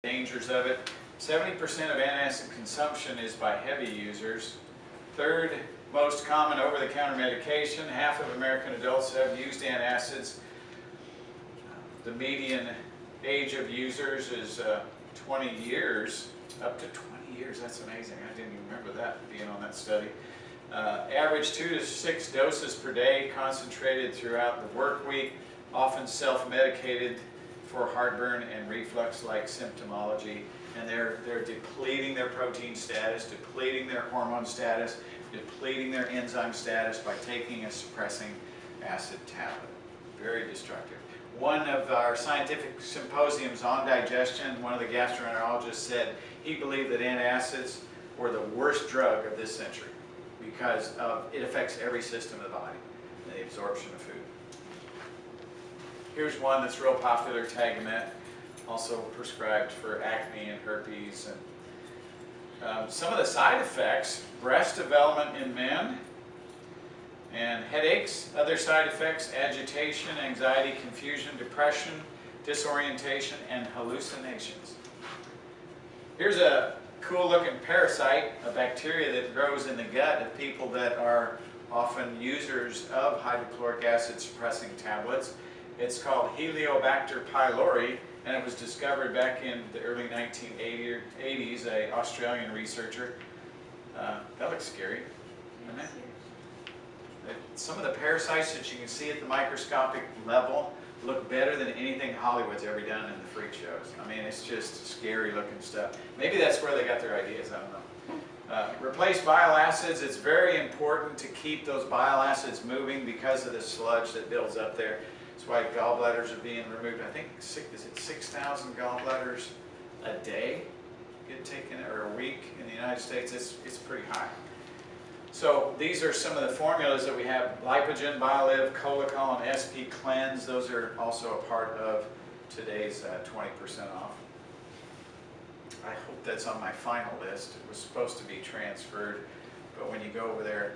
Dangers of it. 70% of antacid consumption is by heavy users. Third most common over-the-counter medication. Half of American adults have used antacids. The median age of users is 20 years, up to 20 years. That's amazing. I didn't even remember that being on that study. Average 2 to 6 doses per day, concentrated throughout the work week, often self-medicated for heartburn and reflux-like symptomology. And they're depleting their protein status, depleting their hormone status, depleting their enzyme status by taking a suppressing acid tablet. Very destructive. One of our scientific symposiums on digestion, one of the gastroenterologists said he believed that antacids were the worst drug of this century because it affects every system of the body and the absorption of food. Here's one that's real popular, Tagamet, also prescribed for acne and herpes. And some of the side effects: breast development in men, and headaches. Other side effects: agitation, anxiety, confusion, depression, disorientation, and hallucinations. Here's a cool looking parasite, a bacteria that grows in the gut of people that are often users of hydrochloric acid suppressing tablets. It's called Helicobacter pylori, and it was discovered back in the early 1980s, an Australian researcher. That looks scary, doesn't it? Some of the parasites that you can see at the microscopic level look better than anything Hollywood's ever done in the freak shows. I mean, it's just scary looking stuff. Maybe that's where they got their ideas, I don't know. Replace bile acids. It's very important to keep those bile acids moving because of the sludge that builds up there. That's why gallbladders are being removed. I think, is it 6,000 gallbladders a day get taken, or a week in the United States? It's pretty high. So these are some of the formulas that we have: Lipogen, BioLive, Colicol, and SP Cleanse. Those are also a part of today's 20% off. I hope that's on my final list. It was supposed to be transferred, but when you go over there,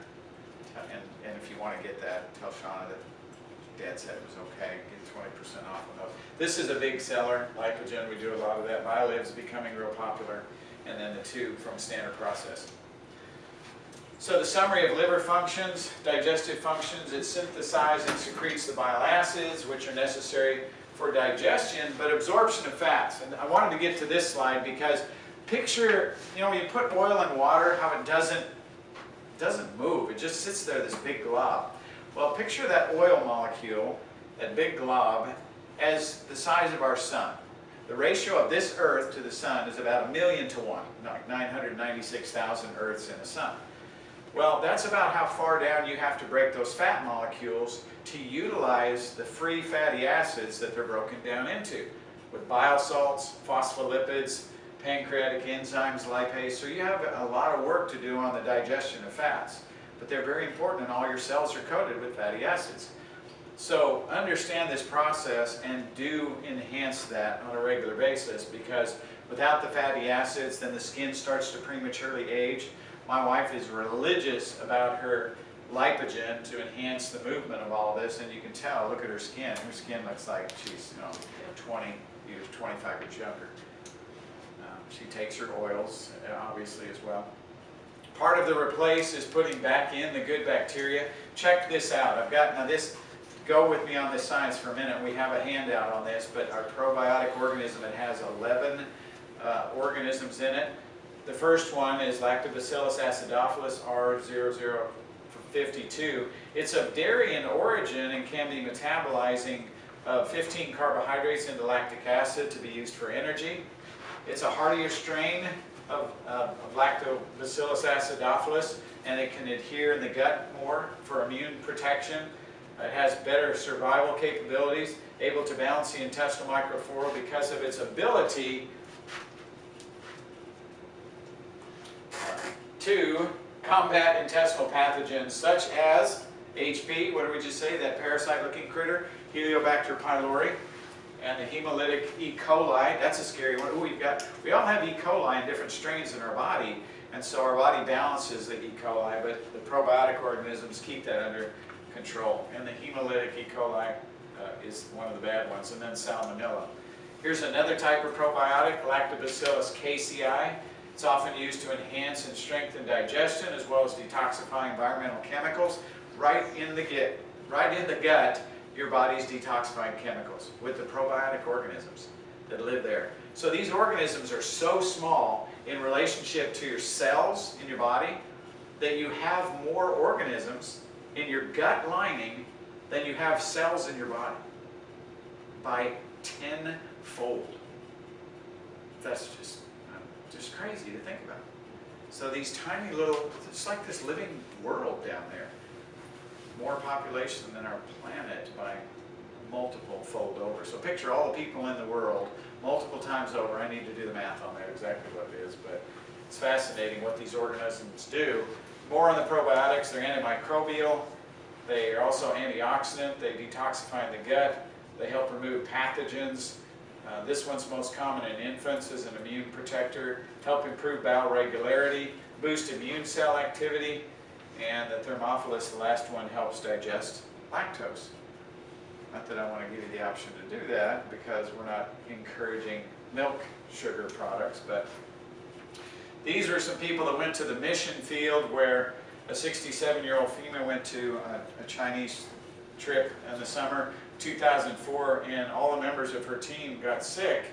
and if you want to get that, tell Shauna that Dad said it was okay. Get 20% off on those. This is a big seller. Lipogen, we do a lot of that. BioLive is becoming real popular. And then the two from Standard Process. So the summary of liver functions, digestive functions: it synthesizes and secretes the bile acids, which are necessary for digestion, but absorption of fats. And I wanted to get to this slide because picture, when you put oil in water, how it doesn't move. It just sits there, this big glob. Well, picture that oil molecule, that big glob, as the size of our sun. The ratio of this Earth to the sun is about 1,000,000 to 1, like 996,000 Earths in the sun. Well, that's about how far down you have to break those fat molecules to utilize the free fatty acids that they're broken down into, with bile salts, phospholipids, pancreatic enzymes, lipase. So you have a lot of work to do on the digestion of fats. But they're very important, and all your cells are coated with fatty acids. So understand this process and do enhance that on a regular basis, because without the fatty acids, then the skin starts to prematurely age. My wife is religious about her Lipogen to enhance the movement of all this, and you can tell, look at her skin. Her skin looks like she's 20 years, 25 years younger. She takes her oils, obviously, as well. Part of the replace is putting back in the good bacteria. Check this out. I've got, now this, go with me on this science for a minute. We have a handout on this, but our probiotic organism, it has 11 organisms in it. The first one is Lactobacillus acidophilus R0052. It's of dairy in origin and can be metabolizing 15 carbohydrates into lactic acid to be used for energy. It's a hardier strain of Lactobacillus acidophilus, and it can adhere in the gut more for immune protection. It has better survival capabilities, able to balance the intestinal microflora because of its ability to combat intestinal pathogens such as HP, what did we just say, that parasite-looking critter, Helicobacter pylori, and the hemolytic E. coli. That's a scary one. Ooh, we all have E. coli in different strains in our body, and so our body balances the E. coli, but the probiotic organisms keep that under control. And the hemolytic E. coli is one of the bad ones, and then salmonella. Here's another type of probiotic, Lactobacillus casei. It's often used to enhance and strengthen digestion as well as detoxify environmental chemicals. Right in the gut, your body's detoxifying chemicals with the probiotic organisms that live there. So these organisms are so small in relationship to your cells in your body that you have more organisms in your gut lining than you have cells in your body by 10-fold. That's just crazy to think about. So these tiny little, it's like this living world down there. More population than our planet by multiple fold over. So picture all the people in the world multiple times over. I need to do the math on that exactly what it is, but it's fascinating what these organisms do. More on the probiotics. They're antimicrobial. They are also antioxidant. They detoxify the gut. They help remove pathogens. This one's most common in infants as an immune protector. Help improve bowel regularity, boost immune cell activity, and the Thermophilus, the last one, helps digest lactose. Not that I want to give you the option to do that because we're not encouraging milk sugar products, but these are some people that went to the mission field where a 67-year-old female went to a Chinese trip in the summer 2004, and all the members of her team got sick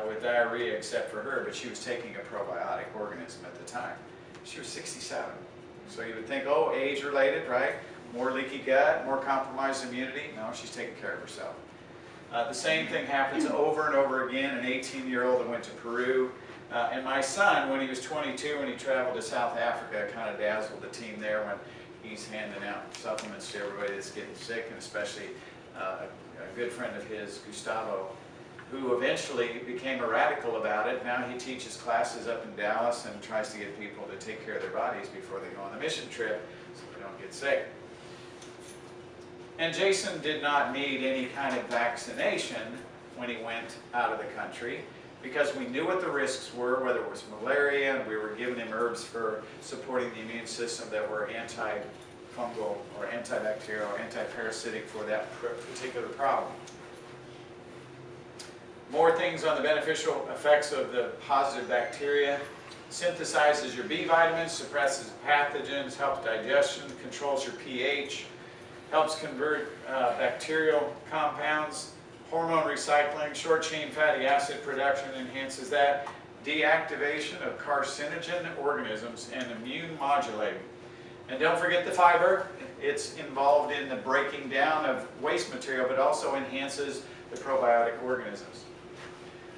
with diarrhea except for her, but she was taking a probiotic organism at the time. She was 67. So you would think, oh, age-related, right? More leaky gut, more compromised immunity. No, she's taking care of herself. The same thing happens over and over again. An 18-year-old that went to Peru. And my son, when he was 22, when he traveled to South Africa, kind of dazzled the team there when he's handing out supplements to everybody that's getting sick, and especially a good friend of his, Gustavo, who eventually became a radical about it. Now he teaches classes up in Dallas and tries to get people to take care of their bodies before they go on the mission trip so they don't get sick. And Jason did not need any kind of vaccination when he went out of the country because we knew what the risks were, whether it was malaria, and we were giving him herbs for supporting the immune system that were antifungal or antibacterial or antiparasitic for that particular problem. More things on the beneficial effects of the positive bacteria. Synthesizes your B vitamins, suppresses pathogens, helps digestion, controls your pH, helps convert bacterial compounds, hormone recycling, short-chain fatty acid production enhances that, deactivation of carcinogen organisms, and immune modulating. And don't forget the fiber. It's involved in the breaking down of waste material, but also enhances the probiotic organisms.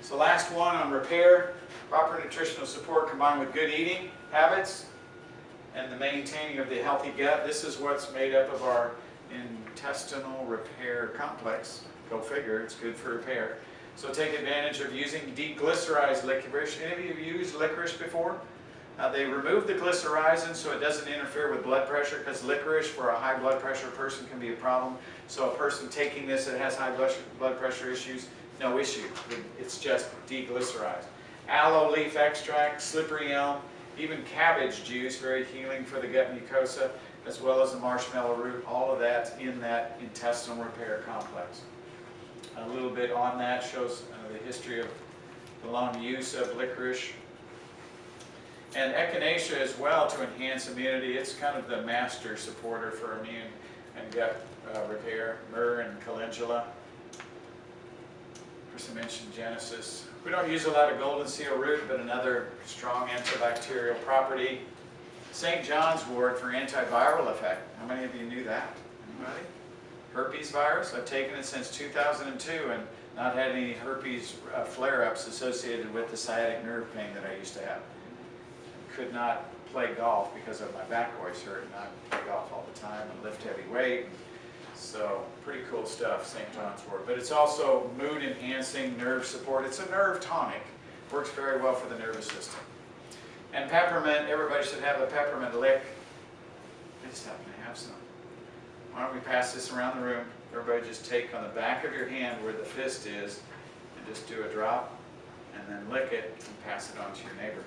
So last one on repair, proper nutritional support combined with good eating habits and the maintaining of the healthy gut. This is what's made up of our intestinal repair complex. Go figure, it's good for repair. So take advantage of using deglycerized licorice. Any of you used licorice before? They remove the glycyrrhizin so it doesn't interfere with blood pressure, because licorice for a high blood pressure person can be a problem. So a person taking this that has high blood pressure issues, no issue. It's just deglycerized. Aloe leaf extract, slippery elm, even cabbage juice, very healing for the gut mucosa, as well as the marshmallow root, all of that in that intestinal repair complex. A little bit on that shows the history of the long use of licorice. And echinacea as well to enhance immunity. It's kind of the master supporter for immune and gut repair. Myrrh and calendula. First I mentioned Genesis. We don't use a lot of golden seal root, but another strong antibacterial property. St. John's wort for antiviral effect. How many of you knew that? Anybody? Herpes virus. I've taken it since 2002 and not had any herpes flare-ups associated with the sciatic nerve pain that I used to have. Could not play golf because of my back always hurt, and I play golf all the time and lift heavy weight. So pretty cool stuff, St. John's wort. But it's also mood enhancing, nerve support. It's a nerve tonic. Works very well for the nervous system. And peppermint, everybody should have a peppermint lick. I just happen to have some. Why don't we pass this around the room? Everybody just take on the back of your hand where the fist is and just do a drop and then lick it and pass it on to your neighbor.